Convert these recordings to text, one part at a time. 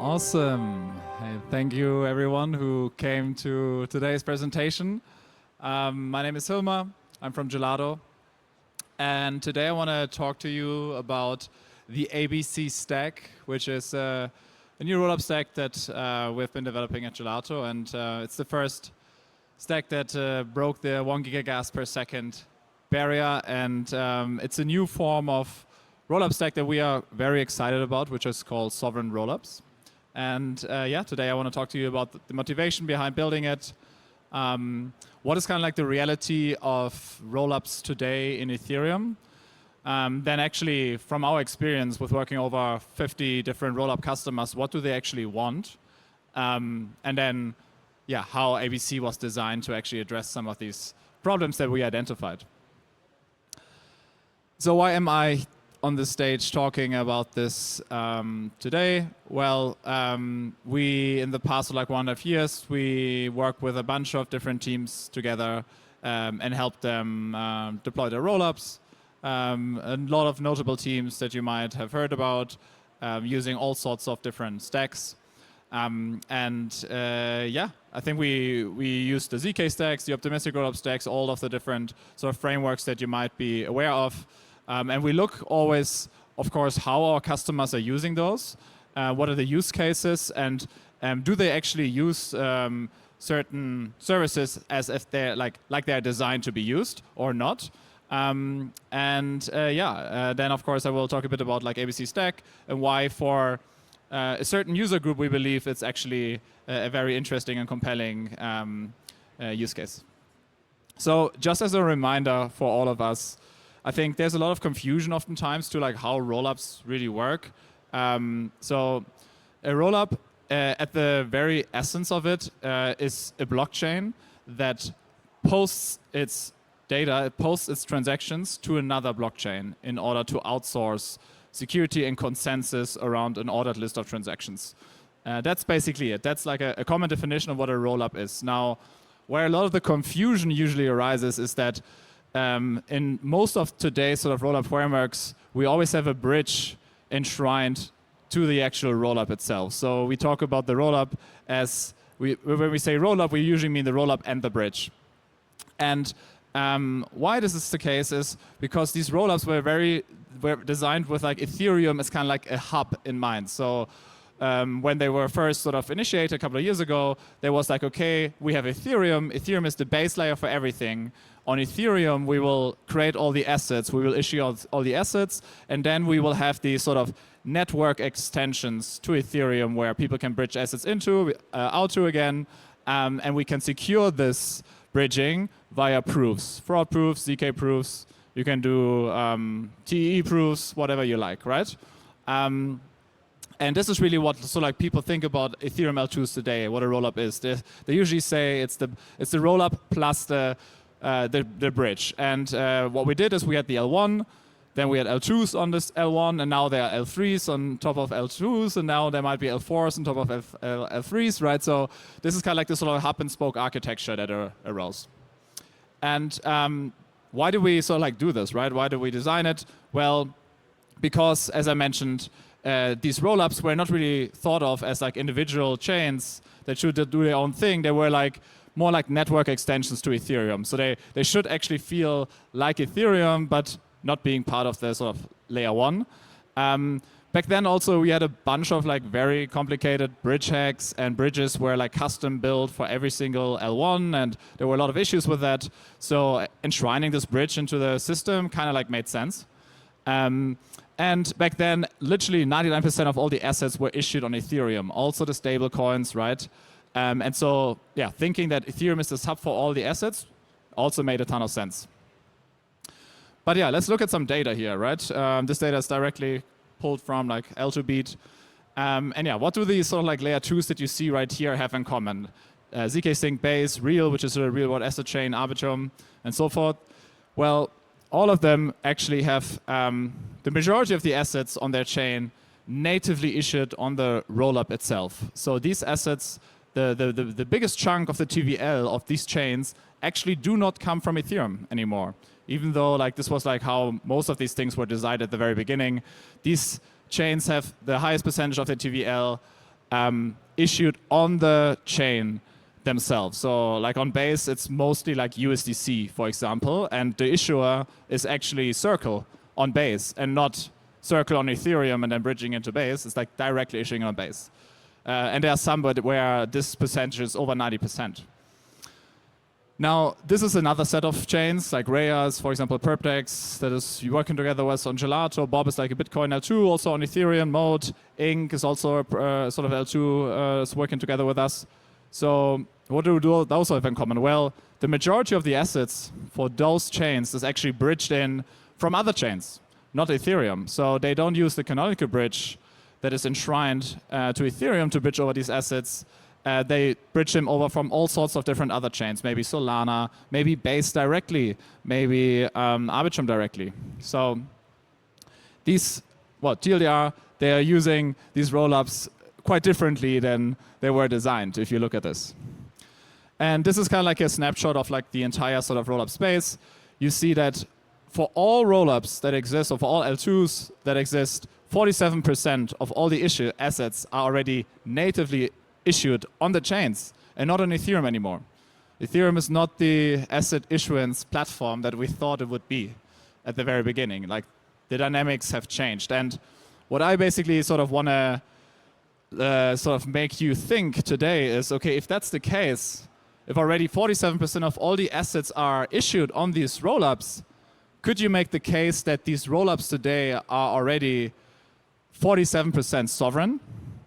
Awesome. Hey, thank you everyone who came to today's presentation. My name is Hilmar. I'm from Gelato. And today I want to talk to you about the ABC stack, which is a new rollup stack that we've been developing at Gelato. And it's the first stack that broke the 1 gigagas per second barrier. And it's a new form of rollup stack that we are very excited about, which is called Sovereign Rollups. And yeah, today I want to talk to you about the motivation behind building it. What is kind of like the reality of rollups today in Ethereum? Then actually, from our experience with working over 50 different rollup customers, what do they actually want? And then, yeah, how ABC was designed to actually address some of these problems that we identified. So why am I on the stage talking about this today? Well, we, in the past like 1.5 years, we worked with a bunch of different teams together and helped them deploy their rollups. A lot of notable teams that you might have heard about using all sorts of different stacks. Yeah, I think we used the ZK stacks, the optimistic rollup stacks, all of the different sort of frameworks that you might be aware of. And we look always, of course, how our customers are using those, what are the use cases, and do they actually use certain services as if they're like they're designed to be used or not. Then of course I will talk a bit about like ABC Stack and why for a certain user group we believe it's actually a very interesting and compelling use case. So just as a reminder for all of us, I think there's a lot of confusion oftentimes to like how rollups really work. So a rollup, at the very essence of it, is a blockchain that posts its data, it posts its transactions to another blockchain in order to outsource security and consensus around an ordered list of transactions. That's basically it. That's like a common definition of what a rollup is. Now, where a lot of the confusion usually arises is that in most of today's sort of rollup frameworks, we always have a bridge enshrined to the actual rollup itself. So we talk about the rollup as, when we say rollup, we usually mean the rollup and the bridge. And why this is the case is because these rollups were designed with like Ethereum as kind of like a hub in mind. So when they were first sort of initiated a couple of years ago, there was like, okay, we have Ethereum. Ethereum is the base layer for everything. On Ethereum, we will create all the assets. We will issue all the assets. And then we will have these sort of network extensions to Ethereum where people can bridge assets into, out to again. And we can secure this bridging via proofs, fraud proofs, ZK proofs. You can do TE proofs, whatever you like, right? And this is really what like people think about Ethereum L2s today, what a rollup is. They usually say it's the rollup plus the bridge. And what we did is we had the L1, then we had L2s on this L1, and now there are L3s on top of L2s, and now there might be L4s on top of L3s, right? So this is kind of like this sort of hub and spoke architecture that arose. And why do we sort of like do this, right? Why do we design it? Well, because as I mentioned, these rollups were not really thought of as like individual chains that should do their own thing. They were like more like network extensions to Ethereum. So they should actually feel like Ethereum, but not being part of the sort of layer one. Back then also we had a bunch of like very complicated bridge hacks, and bridges were like custom built for every single L1, and there were a lot of issues with that. So enshrining this bridge into the system kind of like made sense. And back then, literally 99% of all the assets were issued on Ethereum, also the stable coins, right? And so, yeah, thinking that Ethereum is the hub for all the assets also made a ton of sense. But yeah, let's look at some data here, right? This data is directly pulled from like L2Beat. And yeah, what do these sort of like layer 2s that you see right here have in common? ZK Sync Base, Real, which is a real world asset chain, Arbitrum, and so forth. Well, all of them actually have the majority of the assets on their chain natively issued on the rollup itself. So these assets, the biggest chunk of the TVL of these chains actually do not come from Ethereum anymore. Even though like this was like how most of these things were designed at the very beginning, these chains have the highest percentage of the TVL issued on the chain themselves. So like on Base, it's mostly like USDC, for example, and the issuer is actually Circle on Base and not Circle on Ethereum and then bridging into Base. It's like directly issuing on Base. And there are some where this percentage is over 90%. Now, this is another set of chains, like raas, for example, Perpdex, that is working together with on Gelato. Bob is like a Bitcoin L2, also on Ethereum. Mode, Inc. is also a sort of L2, is working together with us. So what do those have in common? Well, the majority of the assets for those chains is actually bridged in from other chains, not Ethereum. So they don't use the canonical bridge that is enshrined to Ethereum to bridge over these assets. They bridge them over from all sorts of different other chains, maybe Solana, maybe Base directly, maybe Arbitrum directly. So these, TLDR, they are using these rollups quite differently than they were designed, if you look at this. And this is kind of like a snapshot of like the entire sort of rollup space. You see that for all rollups that exist, or for all L2s that exist, 47% of all the issue assets are already natively issued on the chains and not on Ethereum anymore. Ethereum is not the asset issuance platform that we thought it would be at the very beginning. Like the dynamics have changed. And what I basically sort of want to sort of make you think today is, okay, if that's the case, if already 47% of all the assets are issued on these rollups, could you make the case that these rollups today are already 47% sovereign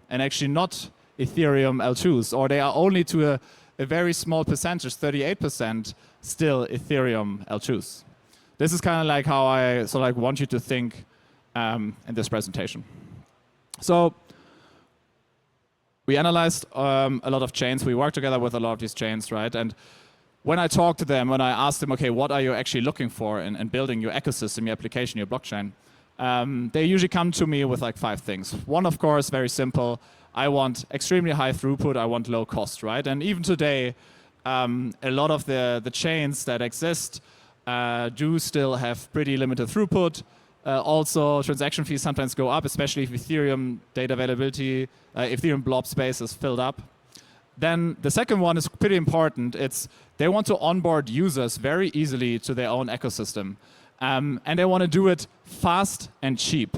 and actually not Ethereum L2s, or they are only to a very small percentage, 38%, still Ethereum L2s? This is kind of like how I sort of like want you to think in this presentation. So we analyzed a lot of chains. We worked together with a lot of these chains, right? And when I talked to them, when I asked them, okay, what are you actually looking for in building your ecosystem, your application, your blockchain, they usually come to me with like 5 things. One, of course, very simple. I want extremely high throughput. I want low cost, right? And even today, a lot of the chains that exist do still have pretty limited throughput. Also, transaction fees sometimes go up, especially if Ethereum data availability, Ethereum blob space is filled up. Then the second one is pretty important. It's they want to onboard users very easily to their own ecosystem. And they want to do it fast and cheap.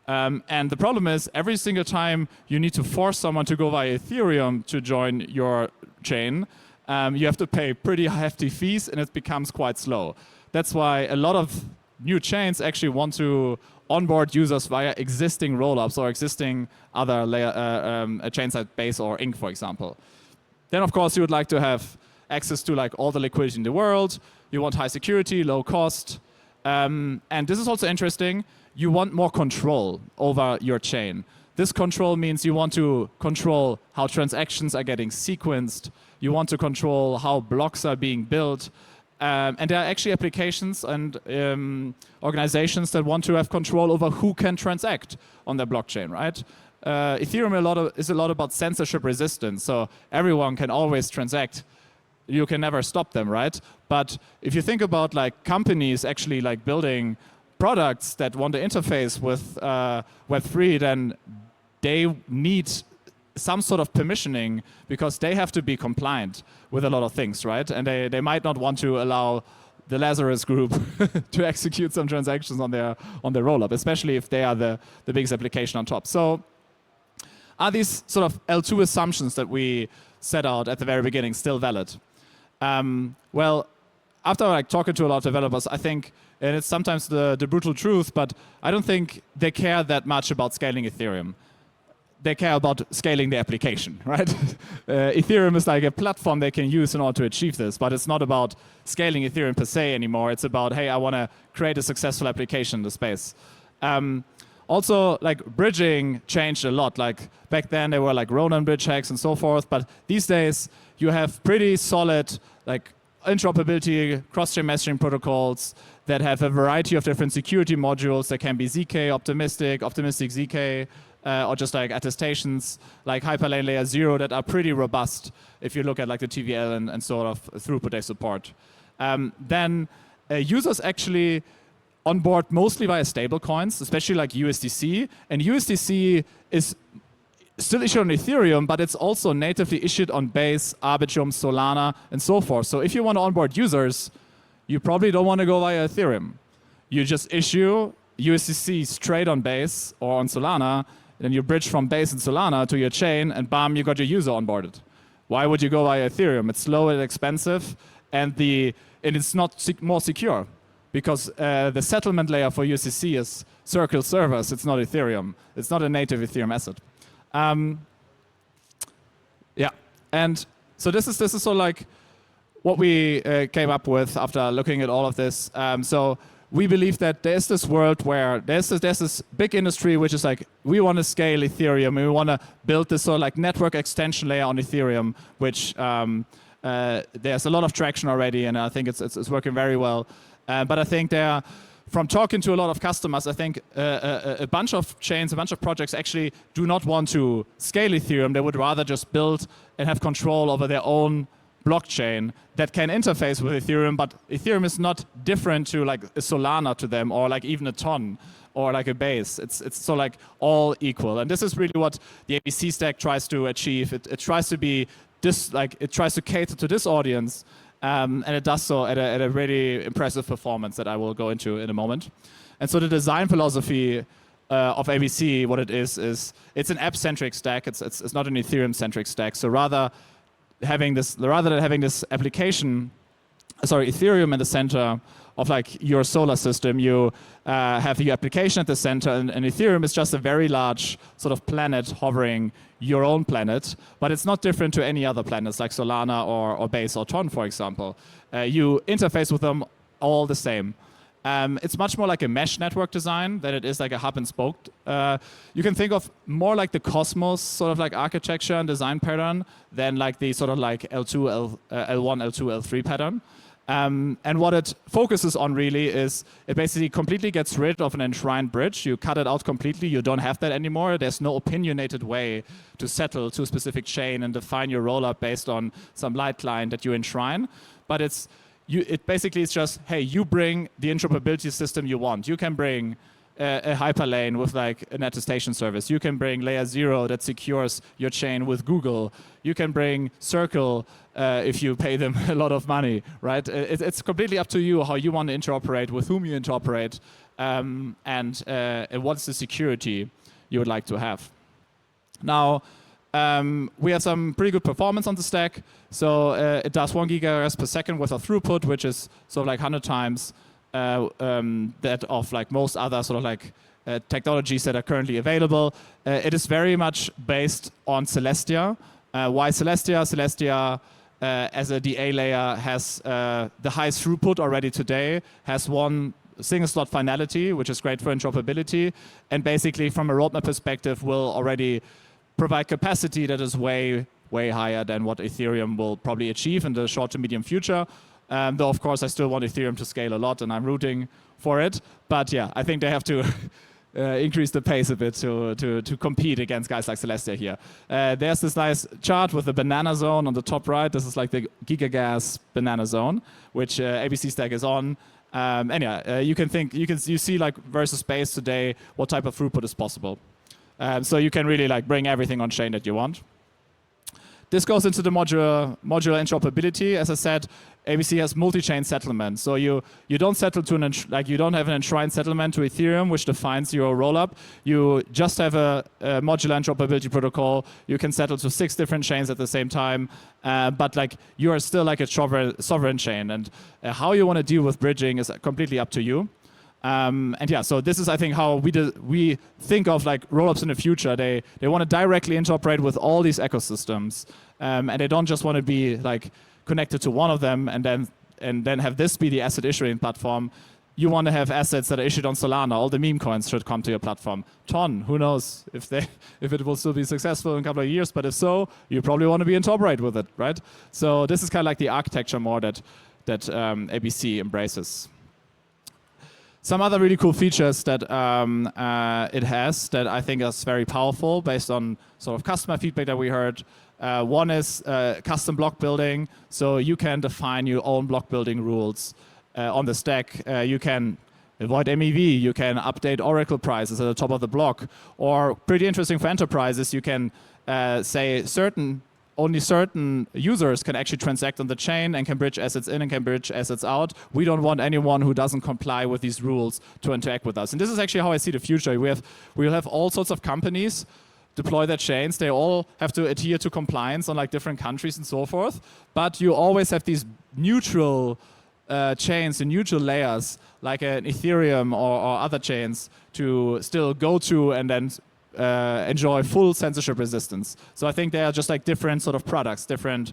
And the problem is, every single time you need to force someone to go via Ethereum to join your chain, you have to pay pretty hefty fees, and it becomes quite slow. That's why a lot of new chains actually want to onboard users via existing rollups or existing other chains like Base or Inc, for example. Then, of course, you would like to have access to like all the liquidity in the world. You want high security, low cost. And this is also interesting. You want more control over your chain. This control means you want to control how transactions are getting sequenced. You want to control how blocks are being built. And there are actually applications and organizations that want to have control over who can transact on their blockchain, right? Ethereum is a lot about censorship resistance. So everyone can always transact. You can never stop them, right? But if you think about like companies actually like building products that want to interface with Web3, then they need some sort of permissioning because they have to be compliant with a lot of things, right? And they might not want to allow the Lazarus group to execute some transactions on their rollup, especially if they are the biggest application on top. So are these sort of L2 assumptions that we set out at the very beginning still valid? Well, after like talking to a lot of developers, I think, and it's sometimes the brutal truth, but I don't think they care that much about scaling Ethereum. They care about scaling the application, right? Ethereum is like a platform they can use in order to achieve this, but it's not about scaling Ethereum per se anymore. It's about, hey, I want to create a successful application in the space. Also, like bridging changed a lot. Like back then, there were like Ronin bridge hacks and so forth, but these days you have pretty solid like interoperability, cross-chain messaging protocols that have a variety of different security modules. That can be ZK, optimistic ZK, or just like attestations, like Hyperlane Layer 0 that are pretty robust if you look at like the TVL and sort of throughput they support. Then users actually onboard mostly via stable coins, especially like USDC. And USDC is still issued on Ethereum, but it's also natively issued on Base, Arbitrum, Solana, and so forth. So if you want to onboard users, you probably don't want to go via Ethereum. You just issue USDC straight on Base or on Solana, then you bridge from Base and Solana to your chain, and bam, you got your user onboarded. Why would you go via Ethereum? It's slow and expensive, and it's not more secure, because the settlement layer for USDC is Circle servers. It's not Ethereum. It's not a native Ethereum asset. Yeah, and so this is sort of like what we came up with after looking at all of this. So we believe that there's this world where there's this big industry which is like, we want to scale Ethereum, and we want to build this sort of like network extension layer on Ethereum, which there's a lot of traction already, and I think it's working very well. But I think from talking to a lot of customers, I think a bunch of chains, a bunch of projects actually do not want to scale Ethereum. They would rather just build and have control over their own blockchain that can interface with Ethereum, but Ethereum is not different to like a Solana to them, or like even a Ton, or like a Base. It's so like all equal. And this is really what the ABC stack tries to achieve. It tries to be this, like it tries to cater to this audience, and it does so at a really impressive performance that I will go into in a moment. And so the design philosophy of ABC, what it is it's an app-centric stack. It's not an Ethereum-centric stack. So rather than having this application, Ethereum in the center of like your solar system, you have your application at the center, and Ethereum is just a very large sort of planet hovering your own planet, but it's not different to any other planets like Solana or Base or Ton, for example. You interface with them all the same. It's much more like a mesh network design than it is like a hub and spoke. You can think of more like the Cosmos sort of like architecture and design pattern than like the sort of like L1, L2, L3 pattern. And what it focuses on really is it basically completely gets rid of an enshrined bridge. You cut it out completely. You don't have that anymore. There's no opinionated way to settle to a specific chain and define your rollup based on some light client that you enshrine. But it basically is just, hey, you bring the interoperability system you want. You can bring a hyperlane with like an attestation service. You can bring layer 0 that secures your chain with Google. You can bring Circle if you pay them a lot of money, right? It's completely up to you how you want to interoperate, with whom you interoperate, and what's the security you would like to have. Now, we have some pretty good performance on the stack. So it does 1 gigagas per second with a throughput, which is sort of like 100 times that of like most other sort of like technologies that are currently available. It is very much based on Celestia. Why Celestia? Celestia as a DA layer has the highest throughput already today, has one single slot finality, which is great for interoperability, and basically from a roadmap perspective will already provide capacity that is way higher than what Ethereum will probably achieve in the short to medium future. Though, of course, I still want Ethereum to scale a lot, and I'm rooting for it. But yeah, I think they have to increase the pace a bit to compete against guys like Celestia here. There's this nice chart with the banana zone on the top right. This is like the Gigagas banana zone, which ABC Stack is on. And yeah, you see like versus Base today what type of throughput is possible. So you can really like bring everything on chain that you want. This goes into the modular interoperability. As I said, ABC has multi-chain settlement. So you don't settle to you don't have an enshrined settlement to Ethereum, which defines your rollup. You just have a modular interoperability protocol. You can settle to 6 different chains at the same time, but like you are still like a sovereign chain. And how you want to deal with bridging is completely up to you. And yeah, so this is, I think, how we think of like rollups in the future. They want to directly interoperate with all these ecosystems, and they don't just want to be like connected to one of them and then have this be the asset issuing platform. You want to have assets that are issued on Solana. All the meme coins should come to your platform. Ton, who knows if it will still be successful in a couple of years, but if so, you probably want to be interoperate with it, right? So this is kind of like the architecture more that ABC embraces. Some other really cool features that it has that I think is very powerful based on sort of customer feedback that we heard. One is custom block building. So you can define your own block building rules on the stack. You can avoid MEV, you can update Oracle prices at the top of the block. Or pretty interesting for enterprises, you can say only certain users can actually transact on the chain and can bridge assets in and can bridge assets out. We don't want anyone who doesn't comply with these rules to interact with us. And this is actually how I see the future. We'll have all sorts of companies deploy their chains. They all have to adhere to compliance on like different countries and so forth. But you always have these neutral chains and neutral layers like an Ethereum or other chains to still go to and then enjoy full censorship resistance. So I think they are just like different sort of products, different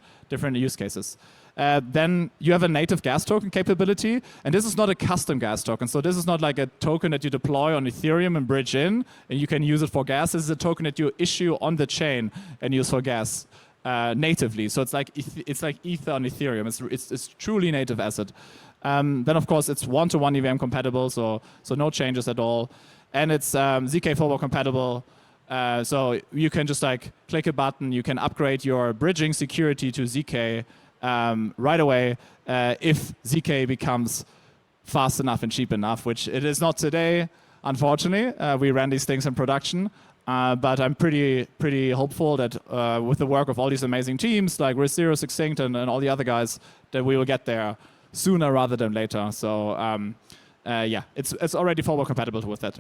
use cases. Then you have a native gas token capability, and this is not a custom gas token. So this is not like a token that you deploy on Ethereum and bridge in, and you can use it for gas. This is a token that you issue on the chain and use for gas natively. So it's like Ether on Ethereum. It's truly native asset. Then of course it's one-to-one EVM compatible, so no changes at all. And it's ZK forward compatible. So you can just like click a button, you can upgrade your bridging security to ZK right away if ZK becomes fast enough and cheap enough, which it is not today, unfortunately. We ran these things in production, but I'm pretty hopeful that with the work of all these amazing teams like RiskZero, Succinct, and all the other guys, that we will get there sooner rather than later. So yeah, it's already forward compatible with that.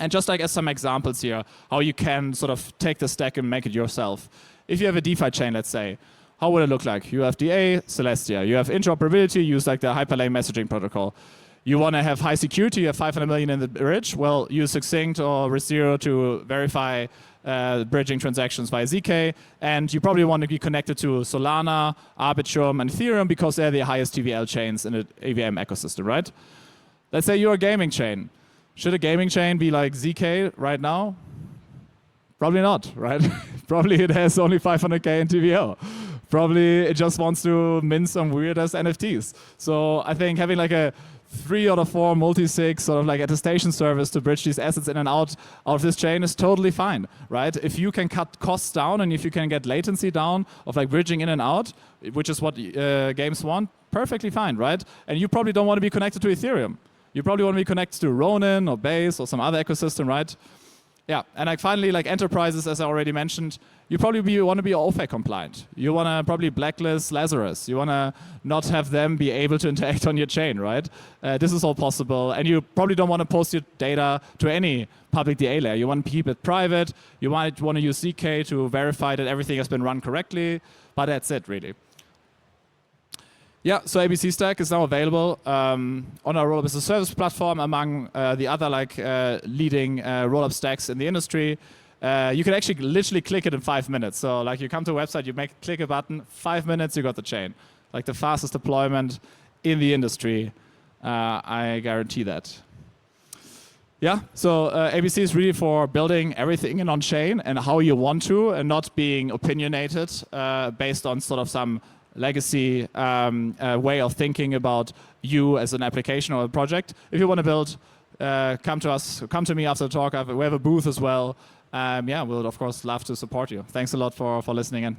And just like as some examples here, how you can sort of take the stack and make it yourself. If you have a DeFi chain, let's say, how would it look like? You have DA, Celestia. You have interoperability, use like the Hyperlane messaging protocol. You want to have high security, you have 500 million in the bridge, well, use Succinct or RiskZero to verify bridging transactions via ZK. And you probably want to be connected to Solana, Arbitrum, and Ethereum because they're the highest TVL chains in the EVM ecosystem, right? Let's say you're a gaming chain. Should a gaming chain be like ZK right now? Probably not, right? Probably it has only 500K in TVL. Probably it just wants to mint some weird-ass NFTs. So I think having like a 3 out of 4 multi-sig sort of like attestation service to bridge these assets in and out of this chain is totally fine, right? If you can cut costs down and if you can get latency down of like bridging in and out, which is what games want, perfectly fine, right? And you probably don't want to be connected to Ethereum. You probably want to be connected to Ronin or Base or some other ecosystem, right? Yeah, and like finally, like enterprises, as I already mentioned, you probably want to be OFAC compliant. You want to probably blacklist Lazarus. You want to not have them be able to interact on your chain, right? This is all possible, and you probably don't want to post your data to any public DA layer. You want to keep it private. You might want to use ZK to verify that everything has been run correctly, but that's it, really. Yeah, so ABC Stack is now available on our Rollup as a Service platform among the other like leading Rollup stacks in the industry. You can actually literally click it in 5 minutes. So like you come to a website, you click a button, 5 minutes, you got the chain. Like the fastest deployment in the industry, I guarantee that. Yeah, so ABC is really for building everything in on-chain and how you want to, and not being opinionated based on sort of some legacy way of thinking about you as an application or a project. If you want to build, come to us, come to me after the talk. We have a booth as well. Yeah, we'll of course love to support you. Thanks a lot for listening in.